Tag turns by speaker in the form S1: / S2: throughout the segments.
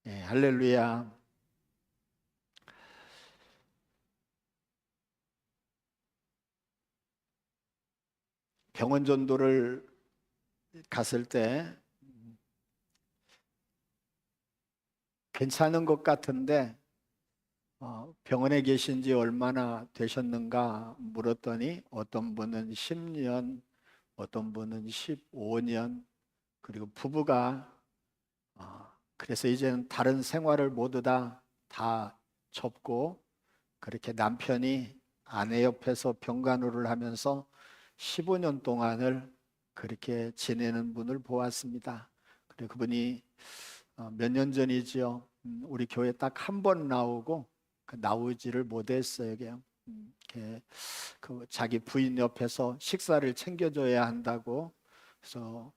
S1: 할렐루야. 병원 전도를 갔을 때 괜찮은 것 같은데 병원에 계신 지 얼마나 되셨는가 물었더니 어떤 분은 10년, 어떤 분은 15년, 그리고 부부가 그래서 이제는 다른 생활을 모두 다 접고 그렇게 남편이 아내 옆에서 병간호를 하면서 15년 동안을 그렇게 지내는 분을 보았습니다. 그리고 그분이 몇 년 전이지요. 우리 교회 딱 한 번 나오고 나오지를 못했어요. 그냥 이렇게 그 자기 부인 옆에서 식사를 챙겨줘야 한다고 그래서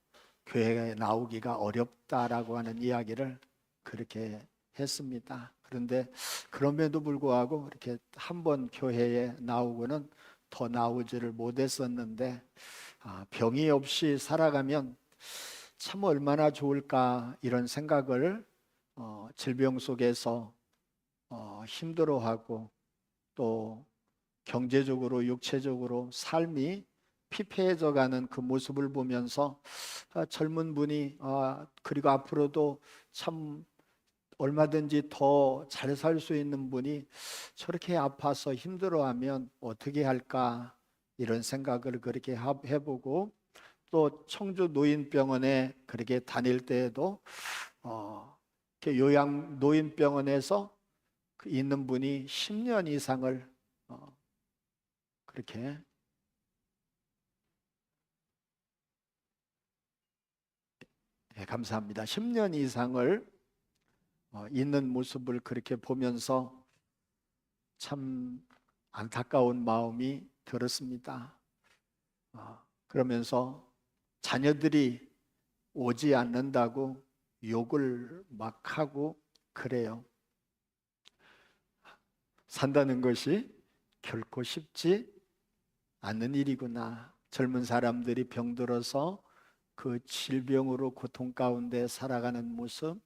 S1: 교회에 나오기가 어렵다라고 하는 이야기를 그렇게 했습니다. 그런데 그럼에도 불구하고 이렇게 한 번 교회에 나오고는 더 나오지를 못했었는데 병이 없이 살아가면 참 얼마나 좋을까 이런 생각을 질병 속에서 힘들어하고 또 경제적으로 육체적으로 삶이 피폐해져 가는 그 모습을 보면서 젊은 분이 그리고 앞으로도 참 얼마든지 더 잘 살 수 있는 분이 저렇게 아파서 힘들어하면 어떻게 할까 이런 생각을 그렇게 해보고 또 청주 노인병원에 그렇게 다닐 때에도 이렇게 요양 노인병원에서 있는 분이 10년 이상을 그렇게 감사합니다. 10년 이상을 있는 모습을 그렇게 보면서 참 안타까운 마음이 들었습니다. 그러면서 자녀들이 오지 않는다고 욕을 막 하고 그래요. 산다는 것이 결코 쉽지 않는 일이구나. 젊은 사람들이 병들어서 그 질병으로 고통 가운데 살아가는 모습,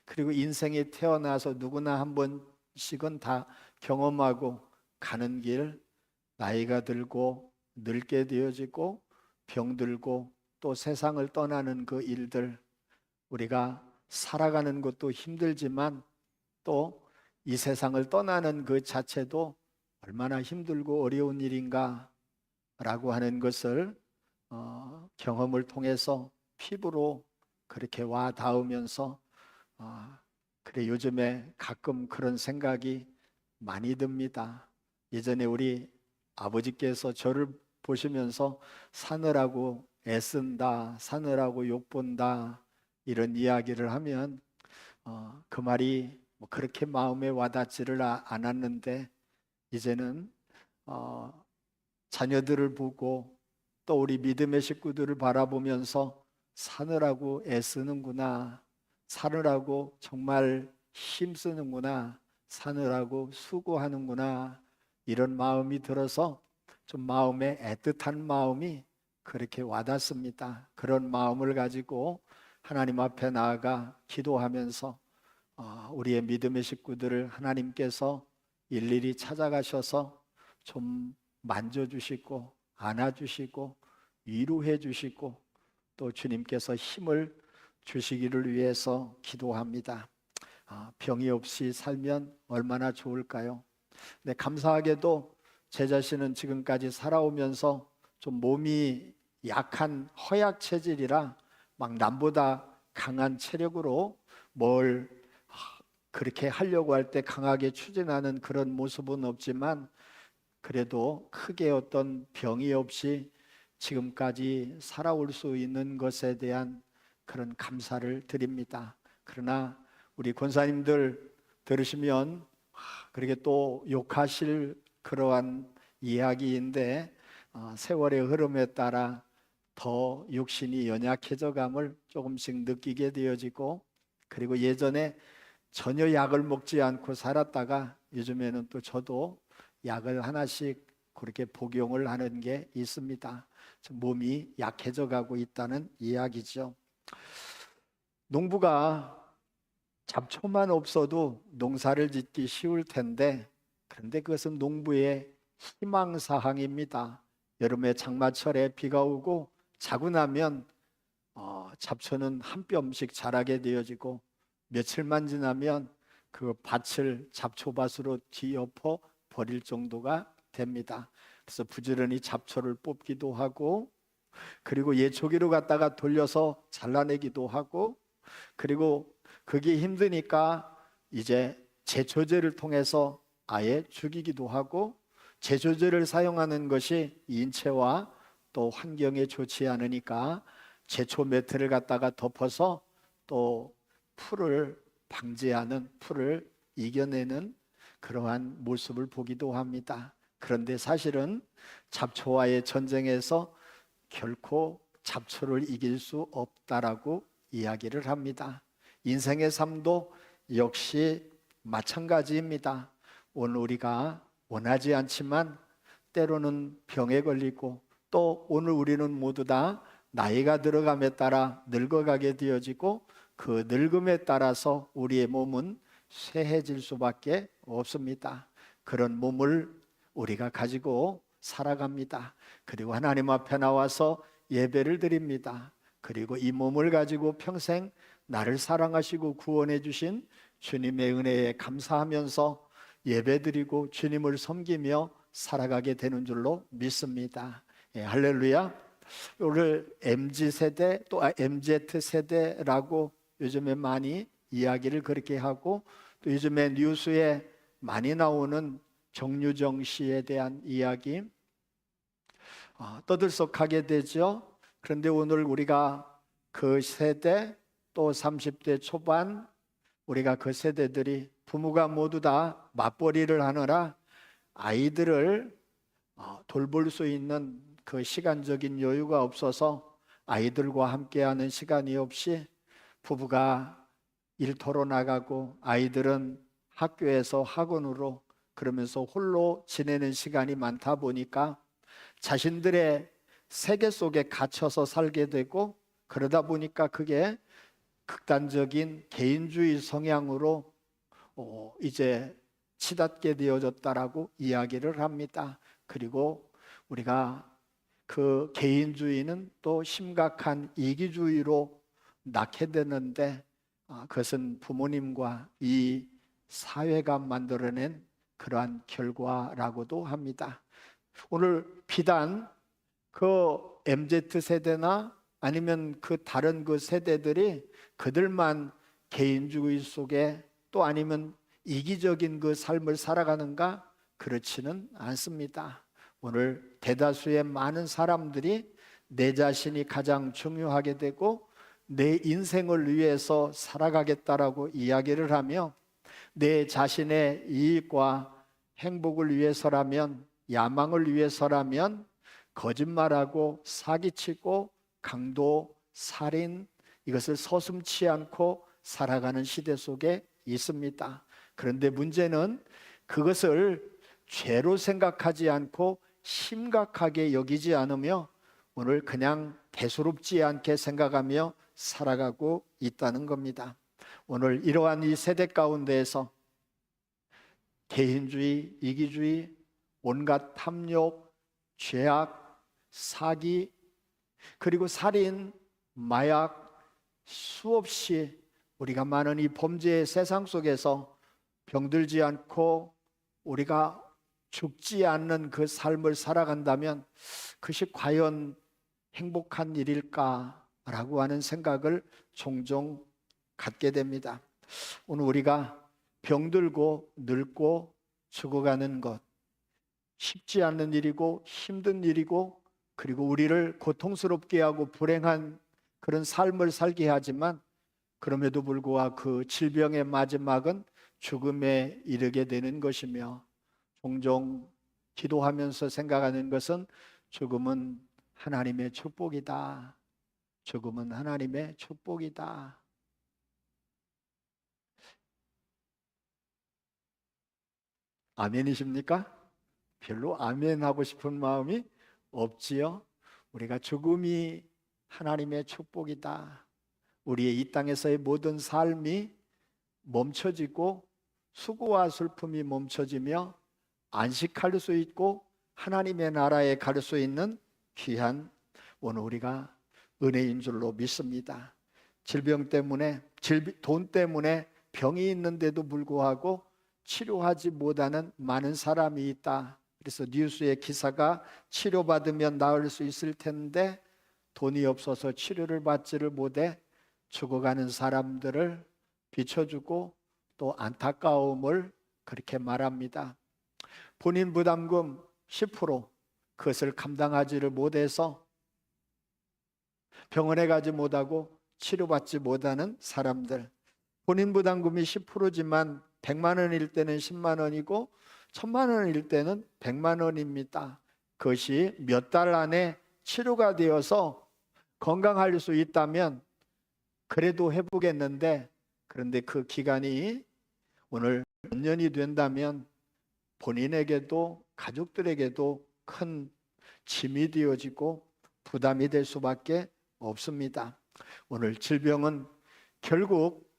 S1: 그리고 인생에 태어나서 누구나 한 번씩은 다 경험하고 가는 길, 나이가 들고 늙게 되어지고 병들고 또 세상을 떠나는 그 일들, 우리가 살아가는 것도 힘들지만 또 이 세상을 떠나는 그 자체도 얼마나 힘들고 어려운 일인가 라고 하는 것을 경험을 통해서 피부로 그렇게 와 닿으면서 그래 요즘에 가끔 그런 생각이 많이 듭니다. 예전에 우리 아버지께서 저를 보시면서 사느라고 애쓴다, 사느라고 욕본다 이런 이야기를 하면 그 말이 뭐 그렇게 마음에 와닿지를 않았는데 이제는 어, 자녀들을 보고 또 우리 믿음의 식구들을 바라보면서 사느라고 애쓰는구나, 사느라고 정말 힘쓰는구나, 사느라고 수고하는구나 이런 마음이 들어서 좀 마음에 애틋한 마음이 그렇게 와닿습니다. 그런 마음을 가지고 하나님 앞에 나아가 기도하면서 우리의 믿음의 식구들을 하나님께서 일일이 찾아가셔서 좀 만져주시고 안아주시고 위로해 주시고 또 주님께서 힘을 주시기를 위해서 기도합니다. 병이 없이 살면 얼마나 좋을까요? 네, 감사하게도 제 자신은 지금까지 살아오면서 좀 몸이 약한 허약 체질이라 막 남보다 강한 체력으로 뭘 그렇게 하려고 할 때 강하게 추진하는 그런 모습은 없지만 그래도 크게 어떤 병이 없이 지금까지 살아올 수 있는 것에 대한 그런 감사를 드립니다. 그러나 우리 권사님들 들으시면 그렇게 또 욕하실 그러한 이야기인데 세월의 흐름에 따라 더 육신이 연약해져 감을 조금씩 느끼게 되어지고 그리고 예전에 전혀 약을 먹지 않고 살았다가 요즘에는 또 저도 약을 하나씩 그렇게 복용을 하는 게 있습니다. 몸이 약해져 가고 있다는 이야기죠. 농부가 잡초만 없어도 농사를 짓기 쉬울 텐데, 그런데 그것은 농부의 희망사항입니다. 여름에 장마철에 비가 오고 자고 나면 잡초는 한 뼘씩 자라게 되어지고, 며칠만 지나면 그 밭을 잡초밭으로 뒤엎어 버릴 정도가 됩니다. 그래서 부지런히 잡초를 뽑기도 하고, 그리고 예초기로 갖다가 돌려서 잘라내기도 하고, 그리고 그게 힘드니까 이제 제초제를 통해서 아예 죽이기도 하고, 제초제를 사용하는 것이 인체와 또 환경에 좋지 않으니까 제초 매트를 갖다가 덮어서 또 풀을 방지하는, 풀을 이겨내는 그러한 모습을 보기도 합니다. 그런데 사실은 잡초와의 전쟁에서 결코 잡초를 이길 수 없다라고 이야기를 합니다. 인생의 삶도 역시 마찬가지입니다. 오늘 우리가 원하지 않지만 때로는 병에 걸리고, 또 오늘 우리는 모두 다 나이가 들어감에 따라 늙어가게 되어지고, 그 늙음에 따라서 우리의 몸은 쇠해질 수밖에 없습니다. 그런 몸을 우리가 가지고 살아갑니다. 그리고 하나님 앞에 나와서 예배를 드립니다. 그리고 이 몸을 가지고 평생 나를 사랑하시고 구원해 주신 주님의 은혜에 감사하면서 예배드리고 주님을 섬기며 살아가게 되는 줄로 믿습니다. 예, 할렐루야. 오늘 MZ세대 또 MZ세대라고 요즘에 많이 이야기를 그렇게 하고, 또 요즘에 뉴스에 많이 나오는 정유정 씨에 대한 이야기 떠들썩하게 되죠. 그런데 오늘 우리가 그 세대, 또 30대 초반, 우리가 그 세대들이 부모가 모두 다 맞벌이를 하느라 아이들을 돌볼 수 있는 그 시간적인 여유가 없어서 아이들과 함께하는 시간이 없이 부부가 일터로 나가고 아이들은 학교에서 학원으로, 그러면서 홀로 지내는 시간이 많다 보니까 자신들의 세계 속에 갇혀서 살게 되고, 그러다 보니까 그게 극단적인 개인주의 성향으로 이제 치닫게 되어졌다라고 이야기를 합니다. 그리고 우리가 그 개인주의는 또 심각한 이기주의로 낳게 되는데, 그것은 부모님과 이 사회가 만들어낸 그러한 결과라고도 합니다. 오늘 비단 그 MZ세대나 아니면 그 다른 그 세대들이 그들만 개인주의 속에, 또 아니면 이기적인 그 삶을 살아가는가? 그렇지는 않습니다. 오늘 대다수의 많은 사람들이 내 자신이 가장 중요하게 되고 내 인생을 위해서 살아가겠다라고 이야기를 하며, 내 자신의 이익과 행복을 위해서라면, 야망을 위해서라면 거짓말하고 사기치고 강도, 살인, 이것을 서슴지 않고 살아가는 시대 속에 있습니다. 그런데 문제는 그것을 죄로 생각하지 않고 심각하게 여기지 않으며 오늘 그냥 대수롭지 않게 생각하며 살아가고 있다는 겁니다. 오늘 이러한 이 세대 가운데에서 개인주의, 이기주의, 온갖 탐욕, 죄악, 사기, 그리고 살인, 마약, 수없이 우리가 많은 이 범죄의 세상 속에서 병들지 않고 우리가 죽지 않는 그 삶을 살아간다면 그것이 과연 행복한 일일까라고 하는 생각을 종종 갖게 됩니다. 오늘 우리가 병들고 늙고 죽어가는 것, 쉽지 않은 일이고 힘든 일이고, 그리고 우리를 고통스럽게 하고 불행한 그런 삶을 살게 하지만, 그럼에도 불구하고 그 질병의 마지막은 죽음에 이르게 되는 것이며, 종종 기도하면서 생각하는 것은 죽음은 하나님의 축복이다. 죽음은 하나님의 축복이다. 아멘이십니까? 별로 아멘하고 싶은 마음이 없지요. 우리가 죽음이 하나님의 축복이다. 우리의 이 땅에서의 모든 삶이 멈춰지고 수고와 슬픔이 멈춰지며 안식할 수 있고 하나님의 나라에 갈 수 있는 귀한 오늘 우리가 은혜인 줄로 믿습니다. 질병 때문에 돈 때문에 병이 있는데도 불구하고 치료하지 못하는 많은 사람이 있다. 그래서 뉴스의 기사가 치료받으면 나을 수 있을 텐데 돈이 없어서 치료를 받지를 못해 죽어가는 사람들을 비춰주고 또 안타까움을 그렇게 말합니다. 본인 부담금 10% 그것을 감당하지를 못해서 병원에 가지 못하고 치료받지 못하는 사람들, 본인 부담금이 10%지만 100만 원일 때는 10만 원이고 1000만 원일 때는 100만 원입니다. 그것이 몇 달 안에 치료가 되어서 건강할 수 있다면 그래도 해보겠는데, 그런데 그 기간이 오늘 몇 년이 된다면 본인에게도 가족들에게도 큰 짐이 되어지고 부담이 될 수밖에 없습니다. 오늘 질병은 결국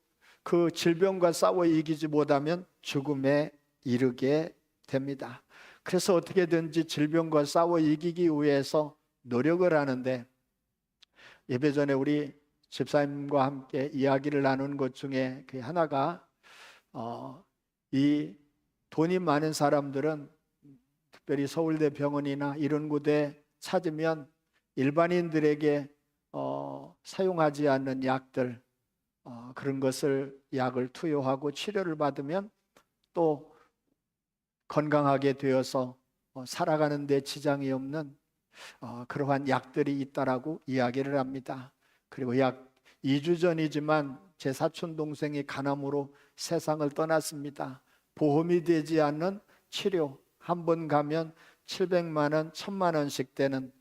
S1: 그 질병과 싸워 이기지 못하면 죽음에 이르게 됩니다. 그래서 어떻게든지 질병과 싸워 이기기 위해서 노력을 하는데, 예배 전에 우리 집사님과 함께 이야기를 나눈 것 중에 그 하나가 이 돈이 많은 사람들은 특별히 서울대 병원이나 이런 곳에 찾으면 일반인들에게 사용하지 않는 약들, 그런 것을 약을 투여하고 치료를 받으면 또 건강하게 되어서 살아가는 데 지장이 없는 그러한 약들이 있다라고 이야기를 합니다. 그리고 약 2주 전이지만 제 사촌 동생이 간암으로 세상을 떠났습니다. 보험이 되지 않는 치료, 한 번 가면 700만 원, 1000만 원씩 되는,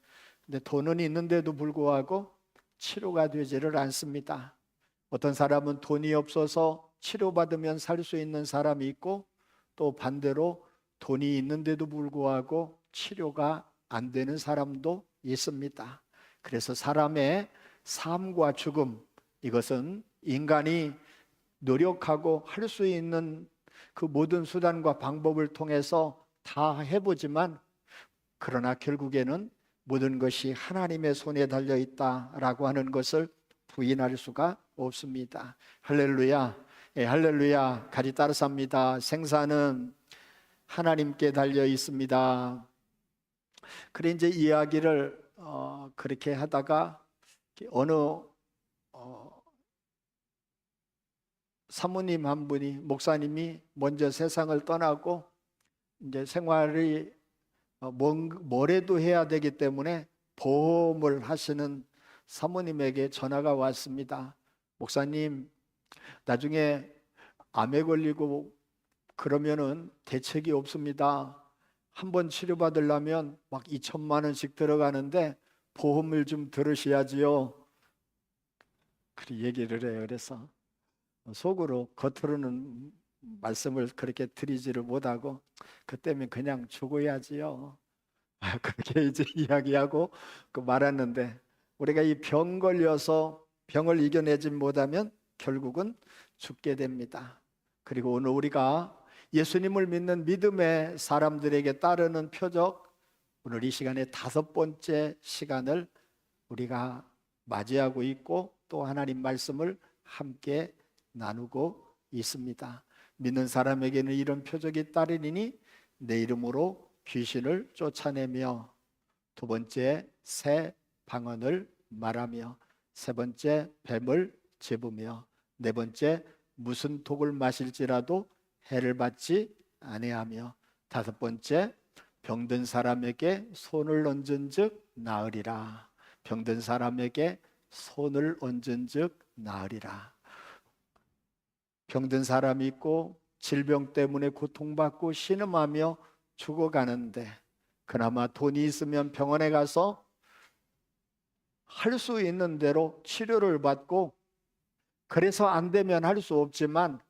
S1: 근데 돈은 있는데도 불구하고 치료가 되지를 않습니다. 어떤 사람은 돈이 없어서 치료받으면 살 수 있는 사람이 있고, 또 반대로 돈이 있는데도 불구하고 치료가 안 되는 사람도 있습니다. 그래서 사람의 삶과 죽음, 이것은 인간이 노력하고 할 수 있는 그 모든 수단과 방법을 통해서 다 해보지만, 그러나 결국에는 모든 것이 하나님의 손에 달려 있다라고 하는 것을 부인할 수가 없습니다. 할렐루야, 예, 할렐루야. 같이 따라서 합니다. 생사는 하나님께 달려 있습니다. 그래 이제 이야기를 그렇게 하다가 어느 사모님 한 분이, 목사님이 먼저 세상을 떠나고 이제 생활이 뭐래도 해야 되기 때문에 보험을 하시는 사모님에게 전화가 왔습니다. 목사님, 나중에 암에 걸리고 그러면은 대책이 없습니다. 한번 치료받으려면 막 2천만 원씩 들어가는데 보험을 좀 들으셔야지요. 그렇게 얘기를 해요. 그래서 속으로, 겉으로는 말씀을 그렇게 드리지를 못하고 그때면 그냥 죽어야지요. 그렇게 이제 이야기하고 말았는데, 우리가 이 병 걸려서 병을 이겨내지 못하면 결국은 죽게 됩니다. 그리고 오늘 우리가 예수님을 믿는 믿음의 사람들에게 따르는 표적, 오늘 이 시간에 5번째 시간을 우리가 맞이하고 있고 또 하나님 말씀을 함께 나누고 있습니다. 믿는 사람에게는 이런 표적이 따르리니 내 이름으로 귀신을 쫓아내며, 두 번째 새 방언을 말하며, 세 번째 뱀을 잡으며, 네 번째 무슨 독을 마실지라도 해를 받지 아니하며, 다섯 번째 병든 사람에게 손을 얹은즉 나으리라. 병든 사람에게 손을 얹은즉 나으리라. 병든 사람이 있고 질병 때문에 고통받고 신음하며 죽어가는데, 그나마 돈이 있으면 병원에 가서 할 수 있는 대로 치료를 받고, 그래서 안 되면 할 수 없지만,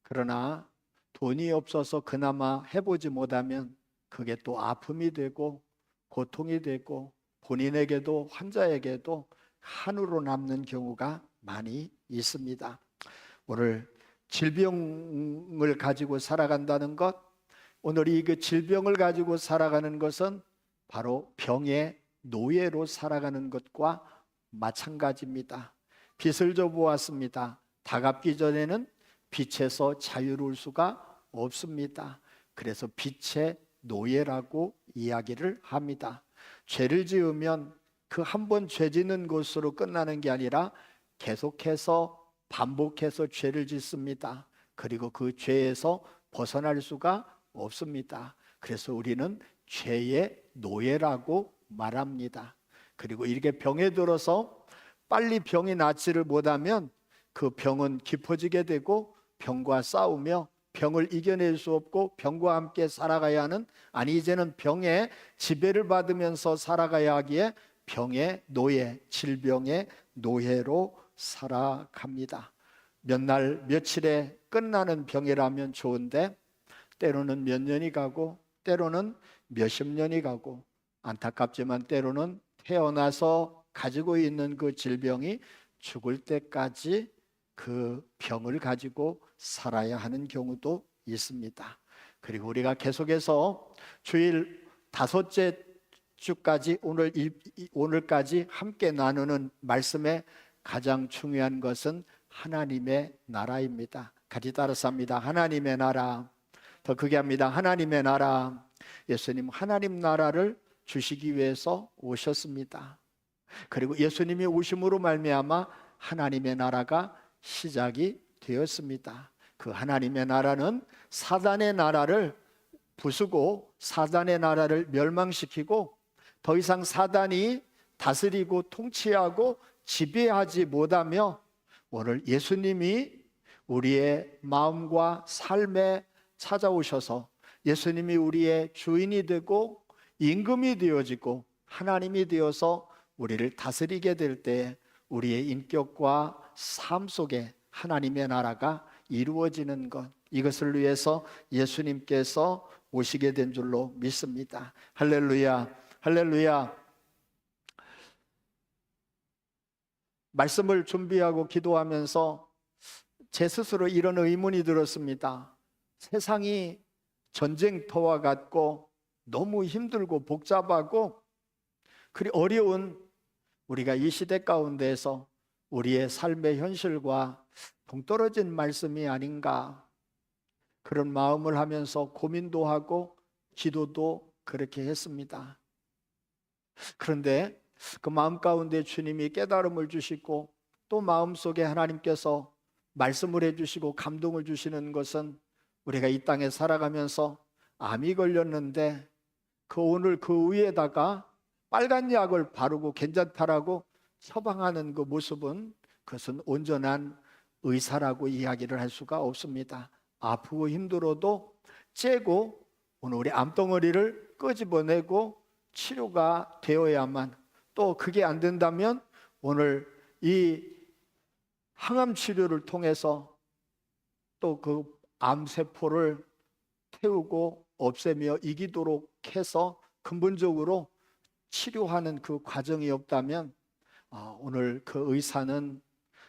S1: 그러나 돈이 없어서 그나마 해보지 못하면 그게 또 아픔이 되고 고통이 되고 본인에게도 환자에게도 한으로 남는 경우가 많이 있습니다. 오늘 질병을 가지고 살아간다는 것, 오늘 이 그 질병을 가지고 살아가는 것은 바로 병의 노예로 살아가는 것과 마찬가지입니다. 빛을 줘 보았습니다. 다갑기 전에는 빛에서 자유로울 수가 없습니다. 그래서 빛의 노예라고 이야기를 합니다. 죄를 지으면 그 한 번 죄 짓는 것으로 끝나는 게 아니라 계속해서 반복해서 죄를 짓습니다. 그리고 그 죄에서 벗어날 수가 없습니다. 그래서 우리는 죄의 노예라고 말합니다. 그리고 이렇게 병에 들어서 빨리 병이 낫지를 못하면 그 병은 깊어지게 되고 병과 싸우며 병을 이겨낼 수 없고 병과 함께 살아가야 하는, 아니 이제는 병의 지배를 받으면서 살아가야 하기에 병의 노예, 질병의 노예로 살아갑니다. 몇 날 며칠에 끝나는 병이라면 좋은데 때로는 몇 년이 가고 때로는 몇십 년이 가고, 안타깝지만 때로는 태어나서 가지고 있는 그 질병이 죽을 때까지 그 병을 가지고 살아야 하는 경우도 있습니다. 그리고 우리가 계속해서 주일 5째 주까지 오늘까지 함께 나누는 말씀의 가장 중요한 것은 하나님의 나라입니다. 같이 따라서 합니다. 하나님의 나라. 더 크게 합니다. 하나님의 나라. 예수님 하나님 나라를 주시기 위해서 오셨습니다. 그리고 예수님이 오심으로 말미암아 하나님의 나라가 시작이 되었습니다. 그 하나님의 나라는 사단의 나라를 부수고 사단의 나라를 멸망시키고 더 이상 사단이 다스리고 통치하고 지배하지 못하며 오늘 예수님이 우리의 마음과 삶에 찾아오셔서 예수님이 우리의 주인이 되고 임금이 되어지고 하나님이 되어서 우리를 다스리게 될 때 우리의 인격과 삶 속에 하나님의 나라가 이루어지는 것, 이것을 위해서 예수님께서 오시게 된 줄로 믿습니다. 할렐루야, 할렐루야. 말씀을 준비하고 기도하면서 제 스스로 이런 의문이 들었습니다. 세상이 전쟁터와 같고 너무 힘들고 복잡하고 그리 어려운 우리가 이 시대 가운데에서 우리의 삶의 현실과 동떨어진 말씀이 아닌가, 그런 마음을 하면서 고민도 하고 기도도 그렇게 했습니다. 그런데 그 마음 가운데 주님이 깨달음을 주시고 또 마음속에 하나님께서 말씀을 해주시고 감동을 주시는 것은 우리가 이 땅에 살아가면서 암이 걸렸는데 오늘 그 위에다가 빨간 약을 바르고 괜찮다라고 처방하는 그 모습은, 그것은 온전한 의사라고 이야기를 할 수가 없습니다. 아프고 힘들어도 째고 오늘 우리 암덩어리를 끄집어내고 치료가 되어야만, 또 그게 안 된다면 오늘 이 항암 치료를 통해서 또 그 암세포를 태우고 없애며 이기도록 해서 근본적으로 치료하는 그 과정이 없다면 오늘 그 의사는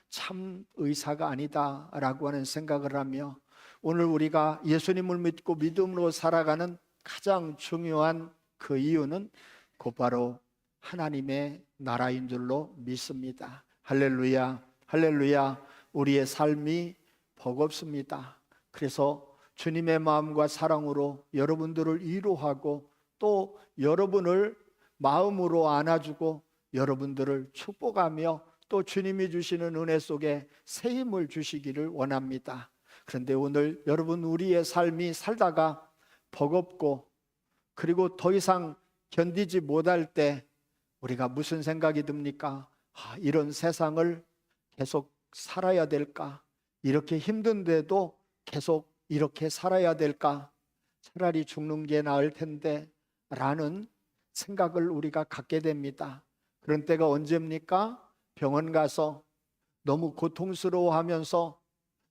S1: 참 의사가 아니다라고 하는 생각을 하며, 오늘 우리가 예수님을 믿고 믿음으로 살아가는 가장 중요한 그 이유는 곧바로 하나님의 나라인 줄로 믿습니다. 할렐루야, 할렐루야. 우리의 삶이 버겁습니다. 그래서 주님의 마음과 사랑으로 여러분들을 위로하고 또 여러분을 마음으로 안아주고 여러분들을 축복하며 또 주님이 주시는 은혜 속에 새 힘을 주시기를 원합니다. 그런데 오늘 여러분, 우리의 삶이 살다가 버겁고 그리고 더 이상 견디지 못할 때 우리가 무슨 생각이 듭니까? 이런 세상을 계속 살아야 될까? 이렇게 힘든데도 계속 이렇게 살아야 될까? 차라리 죽는 게 나을 텐데 라는 생각을 우리가 갖게 됩니다. 그런 때가 언제입니까? 병원 가서 너무 고통스러워하면서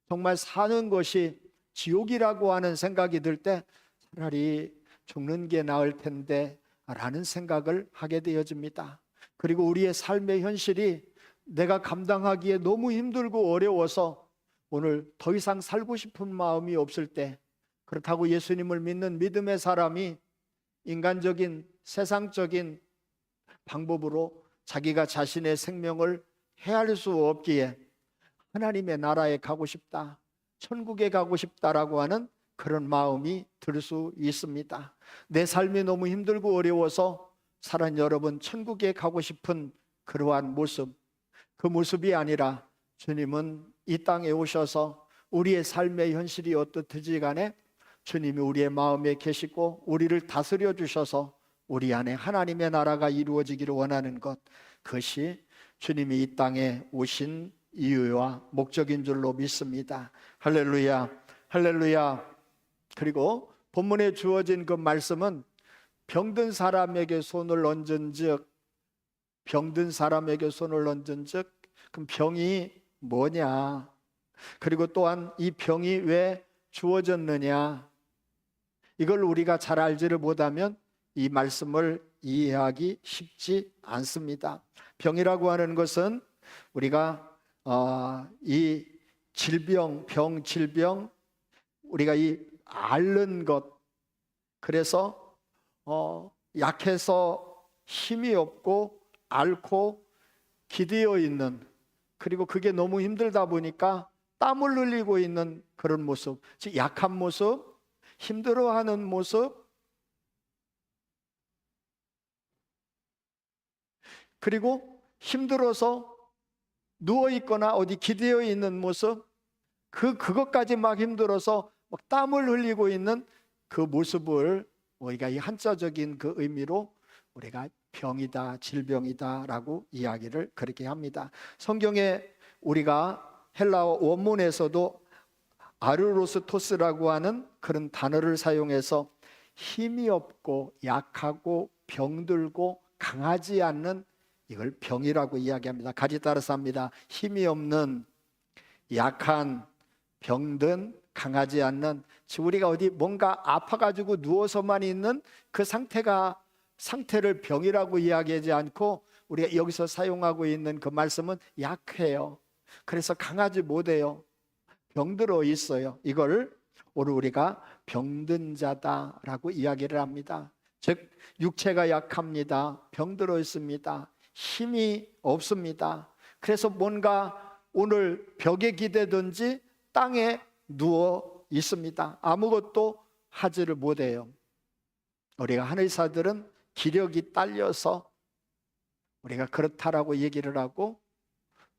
S1: 정말 사는 것이 지옥이라고 하는 생각이 들 때 차라리 죽는 게 나을 텐데 라는 생각을 하게 되어집니다. 그리고 우리의 삶의 현실이 내가 감당하기에 너무 힘들고 어려워서 오늘 더 이상 살고 싶은 마음이 없을 때, 그렇다고 예수님을 믿는 믿음의 사람이 인간적인 세상적인 방법으로 자기가 자신의 생명을 해할 수 없기에 하나님의 나라에 가고 싶다, 천국에 가고 싶다라고 하는 그런 마음이 들 수 있습니다. 내 삶이 너무 힘들고 어려워서 사랑 여러분, 천국에 가고 싶은 그러한 모습, 그 모습이 아니라 주님은 이 땅에 오셔서 우리의 삶의 현실이 어떻든지 간에 주님이 우리의 마음에 계시고 우리를 다스려 주셔서 우리 안에 하나님의 나라가 이루어지기를 원하는 것, 그것이 주님이 이 땅에 오신 이유와 목적인 줄로 믿습니다. 할렐루야, 할렐루야. 그리고 본문에 주어진 그 말씀은 병든 사람에게 손을 얹은즉, 병든 사람에게 손을 얹은즉, 그럼 병이 뭐냐? 그리고 또한 이 병이 왜 주어졌느냐? 이걸 우리가 잘 알지를 못하면 이 말씀을 이해하기 쉽지 않습니다. 병이라고 하는 것은 우리가 이 질병, 질병, 우리가 이 앓는 것, 그래서 약해서 힘이 없고 앓고 기대어 있는, 그리고 그게 너무 힘들다 보니까 땀을 흘리고 있는 그런 모습, 즉 약한 모습, 힘들어하는 모습, 그리고 힘들어서 누워 있거나 어디 기대어 있는 모습, 그것까지 막 힘들어서 막 땀을 흘리고 있는 그 모습을 우리가 이 한자적인 그 의미로 우리가 병이다, 질병이다라고 이야기를 그렇게 합니다. 성경에 우리가 헬라어 원문에서도 아르로스토스라고 하는 그런 단어를 사용해서 힘이 없고 약하고 병들고 강하지 않는, 이걸 병이라고 이야기합니다. 같이 따라서 합니다. 힘이 없는, 약한, 병든, 강하지 않는, 즉 우리가 어디 뭔가 아파가지고 누워서만 있는 그 상태를 병이라고 이야기하지 않고, 우리가 여기서 사용하고 있는 그 말씀은 약해요. 그래서 강하지 못해요. 병들어 있어요. 이걸 오늘 우리가 병든 자다라고 이야기를 합니다. 즉 육체가 약합니다. 병들어 있습니다. 힘이 없습니다. 그래서 뭔가 오늘 벽에 기대든지 땅에 누워 있습니다. 아무것도 하지를 못해요. 우리가 한의사들은 기력이 딸려서 우리가 그렇다라고 얘기를 하고,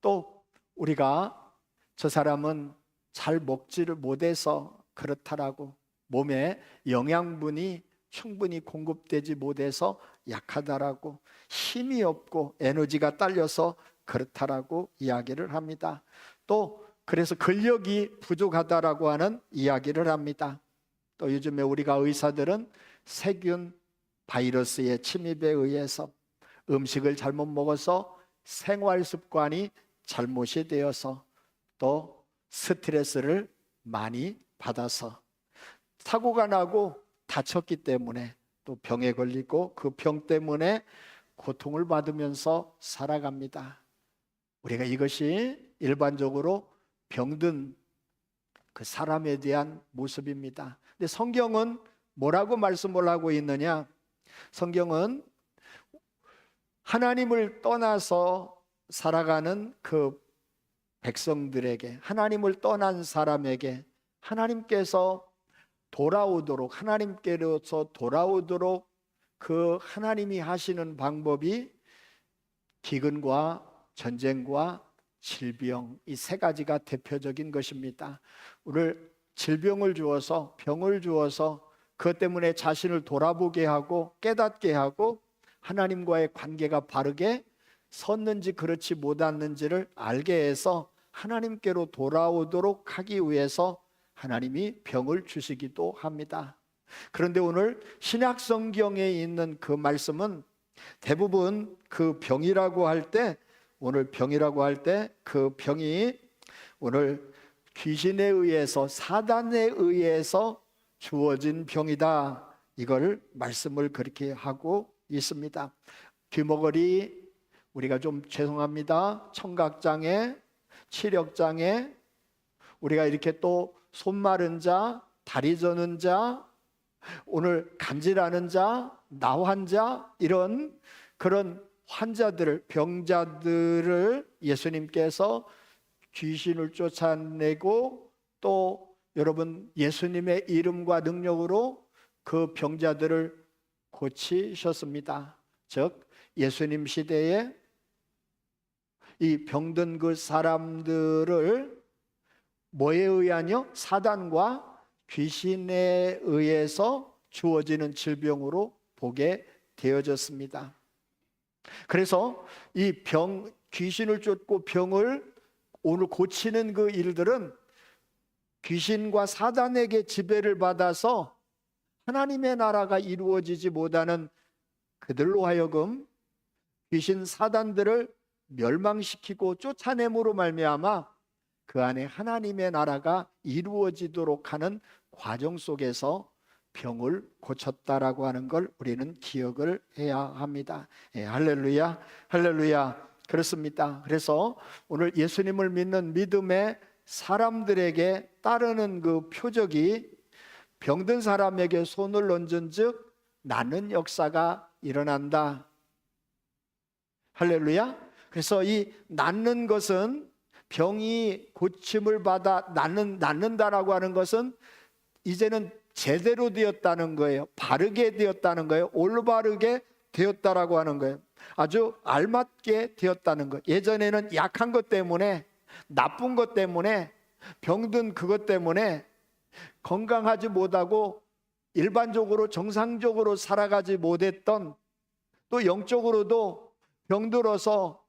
S1: 또 우리가 저 사람은 잘 먹지를 못해서 그렇다라고, 몸에 영양분이 충분히 공급되지 못해서 약하다라고, 힘이 없고 에너지가 딸려서 그렇다라고 이야기를 합니다. 또 그래서 근력이 부족하다라고 하는 이야기를 합니다. 또 요즘에 우리가 의사들은 세균, 바이러스의 침입에 의해서 음식을 잘못 먹어서 생활 습관이 잘못이 되어서 또 스트레스를 많이 받아서 사고가 나고 다쳤기 때문에 또 병에 걸리고 그 병 때문에 고통을 받으면서 살아갑니다. 우리가 이것이 일반적으로 병든 그 사람에 대한 모습입니다. 근데 성경은 뭐라고 말씀을 하고 있느냐? 성경은 하나님을 떠나서 살아가는 그 백성들에게, 하나님을 떠난 사람에게 하나님께서 돌아오도록, 하나님께로서 돌아오도록 그 하나님이 하시는 방법이 기근과 전쟁과 질병, 이 세 가지가 대표적인 것입니다. 오늘 질병을 주어서, 병을 주어서 그것 때문에 자신을 돌아보게 하고 깨닫게 하고 하나님과의 관계가 바르게 섰는지 그렇지 못했는지를 알게 해서 하나님께로 돌아오도록 하기 위해서 하나님이 병을 주시기도 합니다. 그런데 오늘 신약 성경에 있는 그 말씀은 대부분 그 병이라고 할 때, 오늘 병이라고 할 때 그 병이 오늘 귀신에 의해서, 사단에 의해서 주어진 병이다, 이걸 말씀을 그렇게 하고 있습니다. 귀머거리, 우리가 좀 죄송합니다, 청각장애, 치력장애, 우리가 이렇게 또 손 마른 자, 다리 저는 자, 오늘 간질하는 자, 나환 자, 이런 그런 환자들을, 병자들을 예수님께서 귀신을 쫓아내고 또 여러분 예수님의 이름과 능력으로 그 병자들을 고치셨습니다. 즉 예수님 시대에 이 병든 그 사람들을 뭐에 의하여? 사단과 귀신에 의해서 주어지는 질병으로 보게 되어졌습니다. 그래서 이 귀신을 쫓고 병을 오늘 고치는 그 일들은 귀신과 사단에게 지배를 받아서 하나님의 나라가 이루어지지 못하는 그들로 하여금 귀신 사단들을 멸망시키고 쫓아냄으로 말미암아 그 안에 하나님의 나라가 이루어지도록 하는 과정 속에서 병을 고쳤다라고 하는 걸 우리는 기억을 해야 합니다. 예, 할렐루야, 할렐루야. 그렇습니다. 그래서 오늘 예수님을 믿는 믿음의 사람들에게 따르는 그 표적이 병든 사람에게 손을 얹은 즉 낫는 역사가 일어난다. 할렐루야. 그래서 이 낫는 것은 병이 고침을 받아 낫는다라고 하는 것은 이제는 제대로 되었다는 거예요. 바르게 되었다는 거예요. 올바르게 되었다라고 하는 거예요. 아주 알맞게 되었다는 것. 예전에는 약한 것 때문에, 나쁜 것 때문에, 병든 그것 때문에 건강하지 못하고 일반적으로 정상적으로 살아가지 못했던, 또 영적으로도 병들어서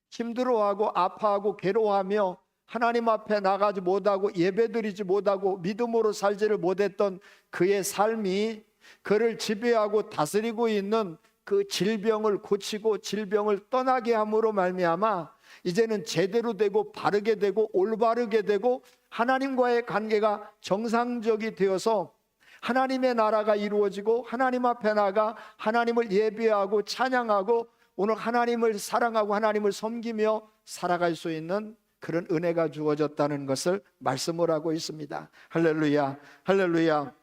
S1: 힘들어하고 아파하고 괴로워하며 하나님 앞에 나가지 못하고 예배드리지 못하고 믿음으로 살지를 못했던 그의 삶이 그를 지배하고 다스리고 있는 그 질병을 고치고 질병을 떠나게 함으로 말미암아 이제는 제대로 되고 바르게 되고 올바르게 되고 하나님과의 관계가 정상적이 되어서 하나님의 나라가 이루어지고 하나님 앞에 나가 하나님을 예배하고 찬양하고 오늘 하나님을 사랑하고 하나님을 섬기며 살아갈 수 있는 그런 은혜가 주어졌다는 것을 말씀을 하고 있습니다. 할렐루야, 할렐루야.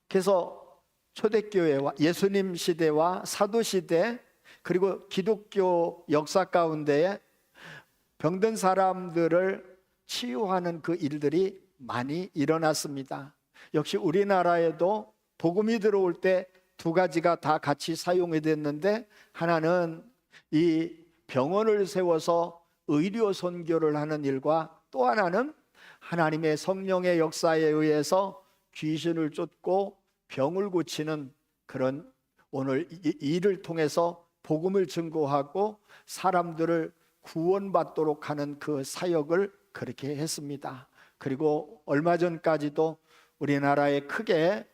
S1: 그래서 초대교회와 예수님 시대와 사도 시대 그리고 기독교 역사 가운데에 병든 사람들을 치유하는 그 일들이 많이 일어났습니다. 역시 우리나라에도 복음이 들어올 때 두 가지가 다 같이 사용이 됐는데, 하나는 이 병원을 세워서 의료 선교를 하는 일과 또 하나는 하나님의 성령의 역사에 의해서 귀신을 쫓고 병을 고치는 그런 오늘 이 일을 통해서 복음을 증거하고 사람들을 구원받도록 하는 그 사역을 그렇게 했습니다. 그리고 얼마 전까지도 우리나라에 크게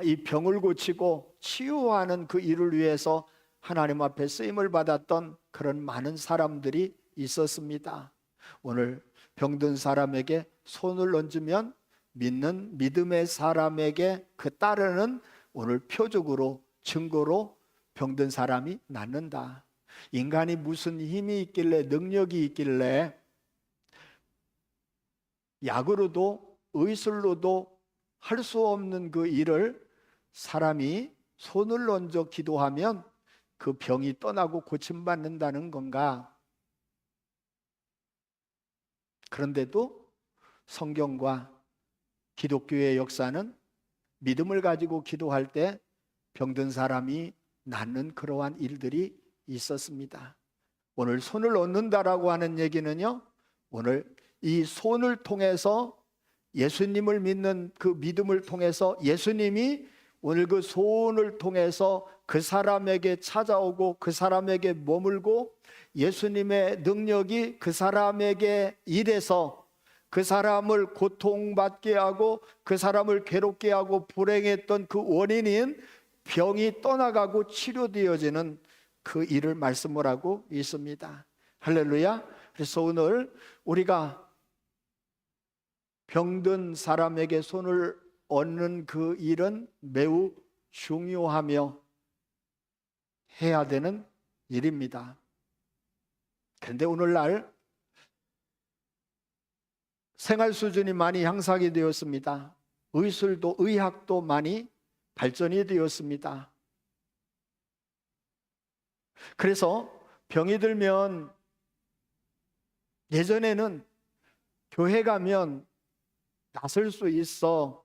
S1: 이 병을 고치고 치유하는 그 일을 위해서 하나님 앞에 쓰임을 받았던 그런 많은 사람들이 있었습니다. 오늘 병든 사람에게 손을 얹으면 믿는 믿음의 사람에게 그 따르는 오늘 표적으로 증거로 병든 사람이 낫는다. 인간이 무슨 힘이 있길래 능력이 있길래 약으로도 의술로도 할 수 없는 그 일을 사람이 손을 얹어 기도하면 그 병이 떠나고 고침받는다는 건가? 그런데도 성경과 기독교의 역사는 믿음을 가지고 기도할 때 병든 사람이 낫는 그러한 일들이 있었습니다. 오늘 손을 얹는다라고 하는 얘기는요, 오늘 이 손을 통해서 예수님을 믿는 그 믿음을 통해서 예수님이 오늘 그 손을 통해서 그 사람에게 찾아오고 그 사람에게 머물고 예수님의 능력이 그 사람에게 일해서 그 사람을 고통받게 하고 그 사람을 괴롭게 하고 불행했던 그 원인인 병이 떠나가고 치료되어지는 그 일을 말씀을 하고 있습니다. 할렐루야. 그래서 오늘 우리가 병든 사람에게 손을 얹는 그 일은 매우 중요하며 해야 되는 일입니다. 그런데 오늘날 생활 수준이 많이 향상이 되었습니다. 의술도 의학도 많이 발전이 되었습니다. 그래서 병이 들면 예전에는 교회 가면 낫을 수 있어.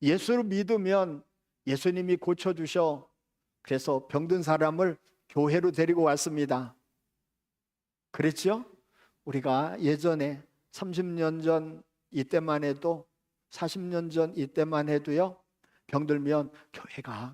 S1: 예수를 믿으면 예수님이 고쳐주셔. 그래서 병든 사람을 교회로 데리고 왔습니다. 그랬죠? 우리가 예전에 30년 전 이때만 해도 40년 전 이때만 해도요, 병들면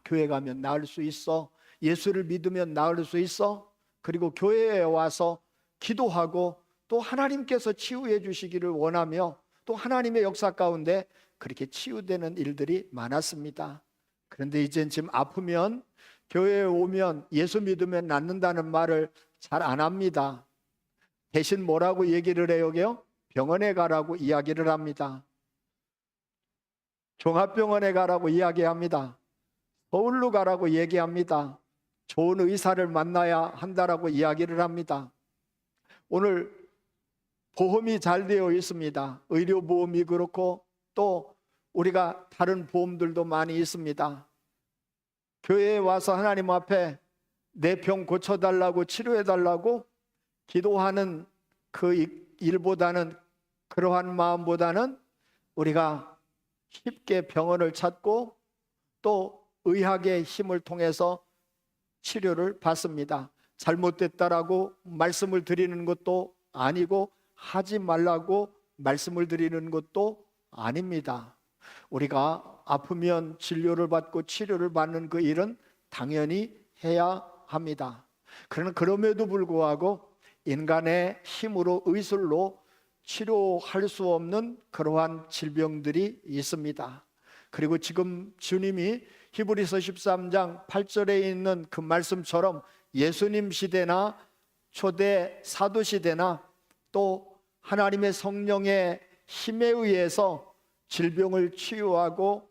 S1: 교회 가면 나을 수 있어. 예수를 믿으면 나을 수 있어. 그리고 교회에 와서 기도하고 또 하나님께서 치유해 주시기를 원하며 또 하나님의 역사 가운데 그렇게 치유되는 일들이 많았습니다. 그런데 이젠 지금 아프면 교회에 오면 예수 믿으면 낫는다는 말을 잘 안 합니다. 대신 뭐라고 얘기를 해요? 병원에 가라고 이야기를 합니다. 종합병원에 가라고 이야기합니다. 서울로 가라고 얘기합니다. 좋은 의사를 만나야 한다라고 이야기를 합니다. 오늘 보험이 잘 되어 있습니다. 의료보험이 그렇고 또 우리가 다른 보험들도 많이 있습니다. 교회에 와서 하나님 앞에 내 병 고쳐달라고 치료해달라고 기도하는 그 일보다는, 그러한 마음보다는 우리가 쉽게 병원을 찾고 또 의학의 힘을 통해서 치료를 받습니다. 잘못됐다라고 말씀을 드리는 것도 아니고 하지 말라고 말씀을 드리는 것도 아닙니다. 우리가 아프면 진료를 받고 치료를 받는 그 일은 당연히 해야 합니다. 그러나 그럼에도 불구하고 인간의 힘으로 의술로 치료할 수 없는 그러한 질병들이 있습니다. 그리고 지금 주님이 히브리서 13장 8절에 있는 그 말씀처럼 예수님 시대나 초대 사도 시대나 또 하나님의 성령의 힘에 의해서 질병을 치유하고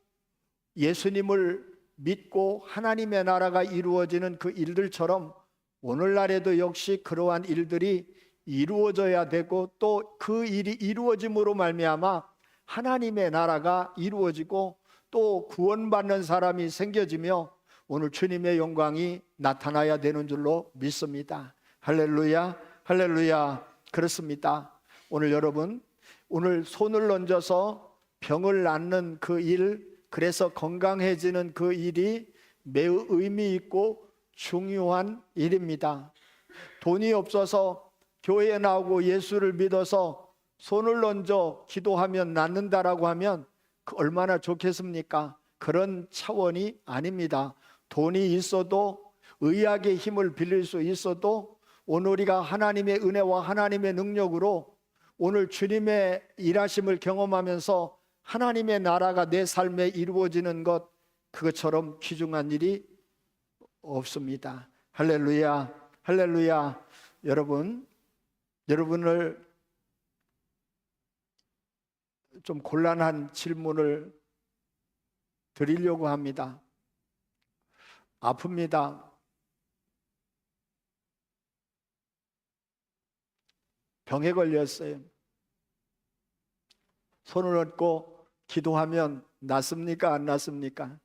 S1: 예수님을 믿고 하나님의 나라가 이루어지는 그 일들처럼 오늘날에도 역시 그러한 일들이 이루어져야 되고 또 그 일이 이루어짐으로 말미암아 하나님의 나라가 이루어지고 또 구원받는 사람이 생겨지며 오늘 주님의 영광이 나타나야 되는 줄로 믿습니다. 할렐루야, 할렐루야. 그렇습니다. 오늘 여러분, 오늘 손을 얹어서 병을 낫는 그 일, 그래서 건강해지는 그 일이 매우 의미 있고 중요한 일입니다. 돈이 없어서 교회에 나오고 예수를 믿어서 손을 얹어 기도하면 낫는다라고 하면 얼마나 좋겠습니까? 그런 차원이 아닙니다. 돈이 있어도 의학의 힘을 빌릴 수 있어도 오늘 우리가 하나님의 은혜와 하나님의 능력으로 오늘 주님의 일하심을 경험하면서 하나님의 나라가 내 삶에 이루어지는 것, 그것처럼 귀중한 일이 없습니다. 할렐루야, 할렐루야. 여러분을 좀 곤란한 질문을 드리려고 합니다. 아픕니다. 병에 걸렸어요. 손을 얹고 기도하면 낫습니까? 안 낫습니까?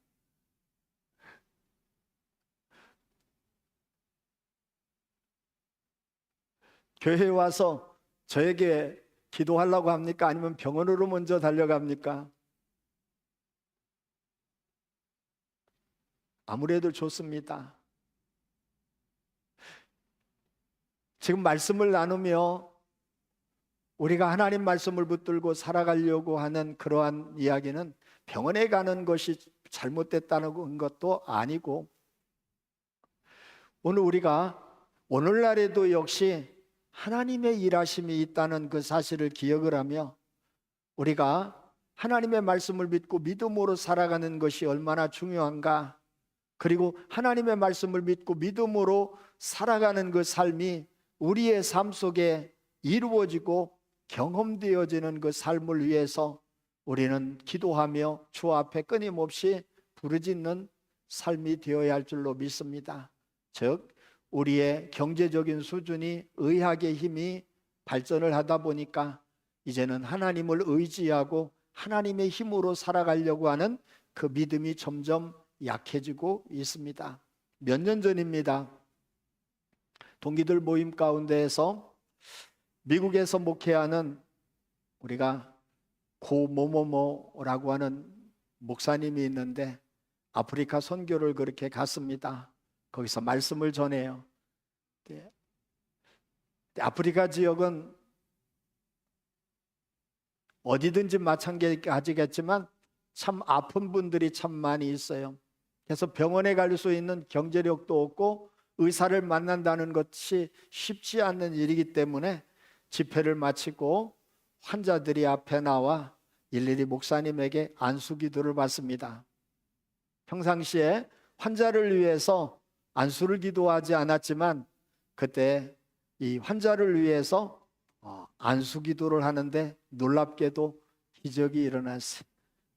S1: 교회에 와서 저에게 기도하려고 합니까? 아니면 병원으로 먼저 달려갑니까? 아무래도 좋습니다. 지금 말씀을 나누며 우리가 하나님 말씀을 붙들고 살아가려고 하는 그러한 이야기는 병원에 가는 것이 잘못됐다는 것도 아니고, 오늘 우리가 오늘날에도 역시 하나님의 일하심이 있다는 그 사실을 기억을 하며 우리가 하나님의 말씀을 믿고 믿음으로 살아가는 것이 얼마나 중요한가, 그리고 하나님의 말씀을 믿고 믿음으로 살아가는 그 삶이 우리의 삶 속에 이루어지고 경험되어지는 그 삶을 위해서 우리는 기도하며 주 앞에 끊임없이 부르짖는 삶이 되어야 할 줄로 믿습니다. 즉 우리의 경제적인 수준이 의학의 힘이 발전을 하다 보니까 이제는 하나님을 의지하고 하나님의 힘으로 살아가려고 하는 그 믿음이 점점 약해지고 있습니다. 몇 년 전입니다. 동기들 모임 가운데에서 미국에서 목회하는 우리가 고모모모라고 하는 목사님이 있는데 아프리카 선교를 그렇게 갔습니다. 거기서 말씀을 전해요. 아프리카 지역은 어디든지 마찬가지겠지만 참 아픈 분들이 참 많이 있어요. 그래서 병원에 갈 수 있는 경제력도 없고 의사를 만난다는 것이 쉽지 않는 일이기 때문에 집회를 마치고 환자들이 앞에 나와 일일이 목사님에게 안수기도를 받습니다. 평상시에 환자를 위해서 안수를 기도하지 않았지만 그때 이 환자를 위해서 안수기도를 하는데 놀랍게도 기적이 일어났어요.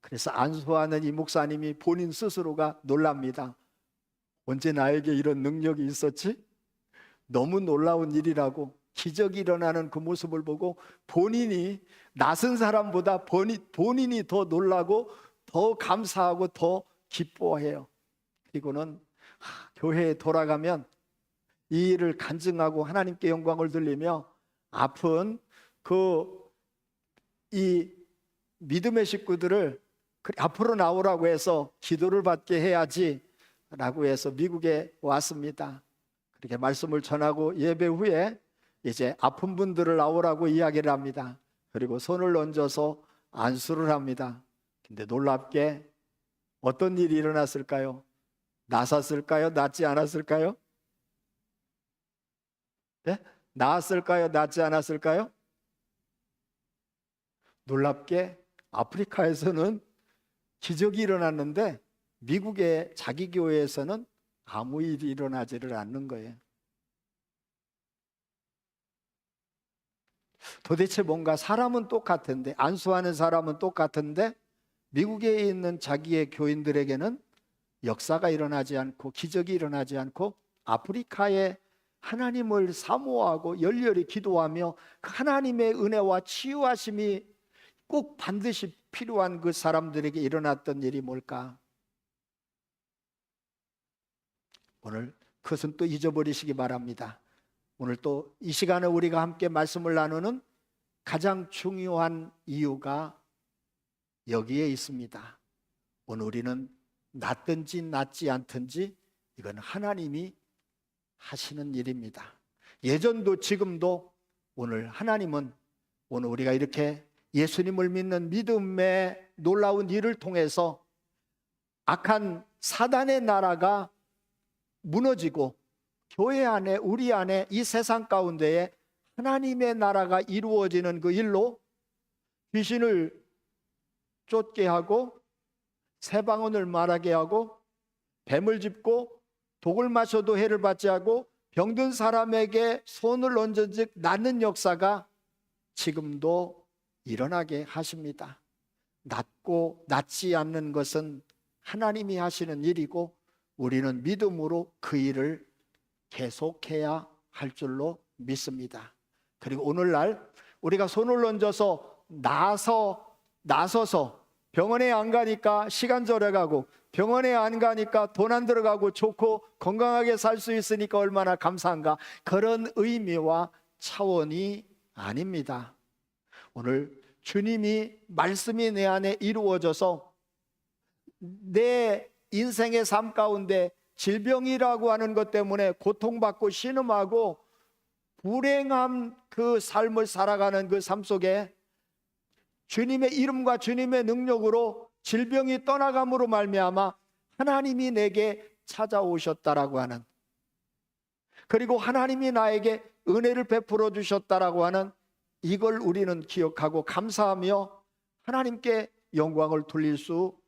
S1: 그래서 안수하는 이 목사님이 본인 스스로가 놀랍니다. 언제 나에게 이런 능력이 있었지? 너무 놀라운 일이라고. 기적이 일어나는 그 모습을 보고 본인이 낯선 사람보다 본인이 더 놀라고 더 감사하고 더 기뻐해요. 그리고는 교회에 돌아가면 이 일을 간증하고 하나님께 영광을 돌리며 아픈 이 믿음의 식구들을 앞으로 나오라고 해서 기도를 받게 해야지 라고 해서 미국에 왔습니다. 그렇게 말씀을 전하고 예배 후에 이제 아픈 분들을 나오라고 이야기를 합니다. 그리고 손을 얹어서 안수를 합니다. 근데 놀랍게 어떤 일이 일어났을까요? 나았을까요? 낫지 않았을까요? 네? 나았을까요? 낫지 않았을까요? 놀랍게 아프리카에서는 기적이 일어났는데 미국의 자기 교회에서는 아무 일이 일어나지를 않는 거예요. 도대체 뭔가 사람은 똑같은데, 안수하는 사람은 똑같은데 미국에 있는 자기의 교인들에게는 역사가 일어나지 않고 기적이 일어나지 않고 아프리카에 하나님을 사모하고 열렬히 기도하며 그 하나님의 은혜와 치유하심이 꼭 반드시 필요한 그 사람들에게 일어났던 일이 뭘까? 오늘 그것은 또 잊어버리시기 바랍니다. 오늘 또 이 시간에 우리가 함께 말씀을 나누는 가장 중요한 이유가 여기에 있습니다. 오늘 우리는 낫든지 낫지 않든지 이건 하나님이 하시는 일입니다. 예전도 지금도 오늘 하나님은 오늘 우리가 이렇게 예수님을 믿는 믿음의 놀라운 일을 통해서 악한 사단의 나라가 무너지고 교회 안에 우리 안에 이 세상 가운데에 하나님의 나라가 이루어지는 그 일로 귀신을 쫓게 하고 새방언을 말하게 하고 뱀을 짚고 독을 마셔도 해를 받지 하고 병든 사람에게 손을 얹은 즉 낫는 역사가 지금도 일어나게 하십니다. 낫고 낫지 않는 것은 하나님이 하시는 일이고 우리는 믿음으로 그 일을 계속해야 할 줄로 믿습니다. 그리고 오늘날 우리가 손을 얹어서 나서서 병원에 안 가니까 시간 절약하고 병원에 안 가니까 돈 안 들어가고 좋고 건강하게 살 수 있으니까 얼마나 감사한가, 그런 의미와 차원이 아닙니다. 오늘 주님이 말씀이 내 안에 이루어져서 내 인생의 삶 가운데 질병이라고 하는 것 때문에 고통받고 신음하고 불행한 그 삶을 살아가는 그 삶 속에 주님의 이름과 주님의 능력으로 질병이 떠나감으로 말미암아 하나님이 내게 찾아오셨다라고 하는, 그리고 하나님이 나에게 은혜를 베풀어 주셨다라고 하는 이걸 우리는 기억하고 감사하며 하나님께 영광을 돌릴 수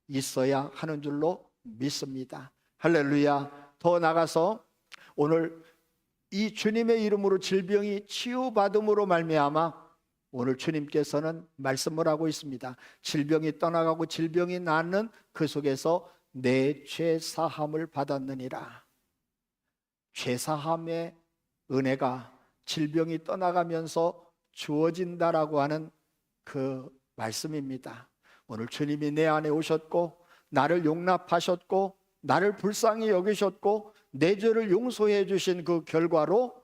S1: 있어야 하는 줄로 믿습니다. 할렐루야. 더 나가서 오늘 이 주님의 이름으로 질병이 치유받음으로 말미암아 오늘 주님께서는 말씀을 하고 있습니다. 질병이 떠나가고 질병이 낫는 그 속에서 내 죄 사함을 받았느니라. 죄 사함의 은혜가 질병이 떠나가면서 주어진다라고 하는 그 말씀입니다. 오늘 주님이 내 안에 오셨고 나를 용납하셨고 나를 불쌍히 여기셨고 내 죄를 용서해 주신 그 결과로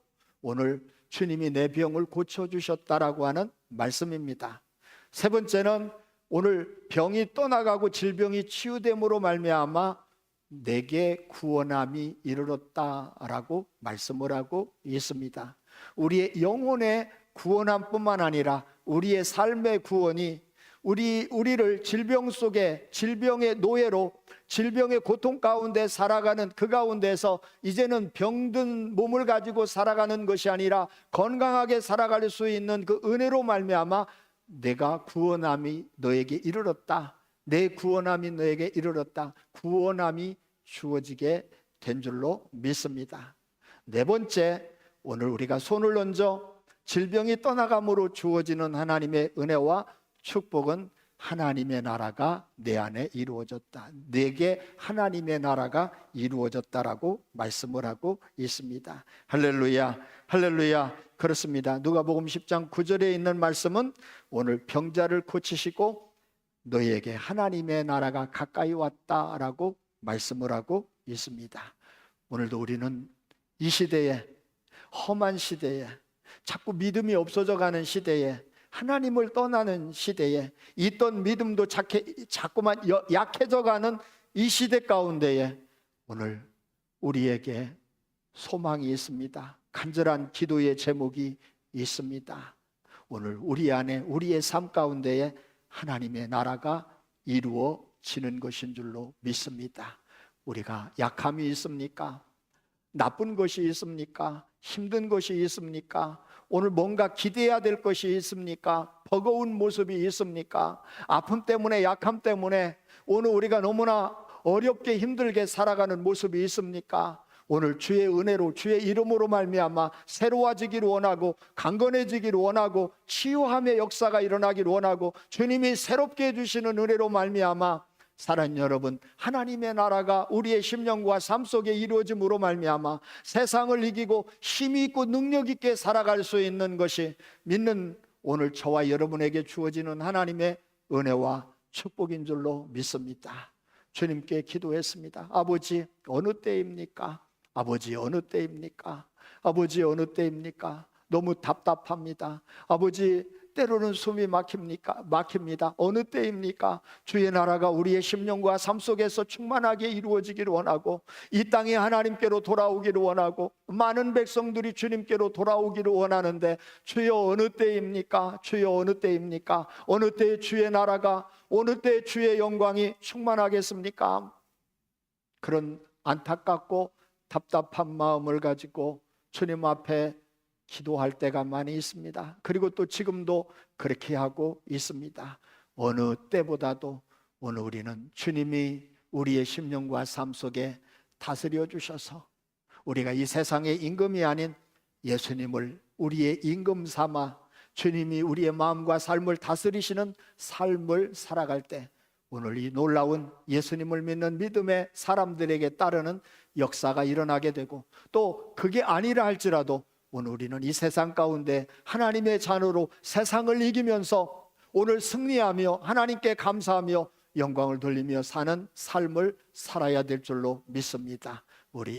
S1: 오늘 주님이 내 병을 고쳐주셨다라고 하는 말씀입니다. 세 번째는 오늘 병이 떠나가고 질병이 치유됨으로 말미암아 내게 구원함이 이르렀다라고 말씀을 하고 있습니다. 우리의 영혼의 구원함뿐만 아니라 우리의 삶의 구원이 우리를 질병 속에 질병의 노예로 질병의 고통 가운데 살아가는 그 가운데서 이제는 병든 몸을 가지고 살아가는 것이 아니라 건강하게 살아갈 수 있는 그 은혜로 말미암아 내가 구원함이 너에게 이르렀다. 내 구원함이 너에게 이르렀다. 구원함이 주어지게 된 줄로 믿습니다. 네 번째, 오늘 우리가 손을 얹어 질병이 떠나감으로 주어지는 하나님의 은혜와 축복은 하나님의 나라가 내 안에 이루어졌다. 내게 하나님의 나라가 이루어졌다라고 말씀을 하고 있습니다. 할렐루야, 할렐루야. 그렇습니다. 누가복음 10장 9절에 있는 말씀은 오늘 병자를 고치시고 너희에게 하나님의 나라가 가까이 왔다라고 말씀을 하고 있습니다. 오늘도 우리는 이 시대에, 험한 시대에, 자꾸 믿음이 없어져 가는 시대에, 하나님을 떠나는 시대에, 있던 믿음도 자꾸만 약해져 가는 이 시대 가운데에 오늘 우리에게 소망이 있습니다. 간절한 기도의 제목이 있습니다. 오늘 우리 안에, 우리의 삶 가운데에 하나님의 나라가 이루어지는 것인 줄로 믿습니다. 우리가 약함이 있습니까? 나쁜 것이 있습니까? 힘든 것이 있습니까? 오늘 뭔가 기대해야 될 것이 있습니까? 버거운 모습이 있습니까? 아픔 때문에, 약함 때문에 오늘 우리가 너무나 어렵게 힘들게 살아가는 모습이 있습니까? 오늘 주의 은혜로, 주의 이름으로 말미암아 새로워지기를 원하고 강건해지기를 원하고 치유함의 역사가 일어나기를 원하고 주님이 새롭게 해주시는 은혜로 말미암아 사랑하는 여러분, 하나님의 나라가 우리의 심령과 삶 속에 이루어짐으로 말미암아 세상을 이기고 힘이 있고 능력 있게 살아갈 수 있는 것이 믿는 오늘 저와 여러분에게 주어지는 하나님의 은혜와 축복인 줄로 믿습니다. 주님께 기도했습니다. 아버지, 어느 때입니까? 아버지, 어느 때입니까? 아버지, 어느 때입니까? 너무 답답합니다. 아버지, 때로는 숨이 막힙니다. 어느 때입니까? 주의 나라가 우리의 심령과 삶 속에서 충만하게 이루어지기를 원하고 이 땅에 하나님께로 돌아오기를 원하고 많은 백성들이 주님께로 돌아오기를 원하는데 주여 어느 때입니까? 주여 어느 때입니까? 어느 때에 주의 나라가, 어느 때에 주의 영광이 충만하겠습니까? 그런 안타깝고 답답한 마음을 가지고 주님 앞에 기도할 때가 많이 있습니다. 그리고 또 지금도 그렇게 하고 있습니다. 어느 때보다도 오늘 우리는 주님이 우리의 심령과 삶 속에 다스려 주셔서 우리가 이 세상의 임금이 아닌 예수님을 우리의 임금 삼아 주님이 우리의 마음과 삶을 다스리시는 삶을 살아갈 때 오늘 이 놀라운 예수님을 믿는 믿음의 사람들에게 따르는 역사가 일어나게 되고 또 그게 아니라 할지라도 오늘 우리는 이 세상 가운데 하나님의 자녀로 세상을 이기면서 오늘 승리하며 하나님께 감사하며 영광을 돌리며 사는 삶을 살아야 될 줄로 믿습니다. 우리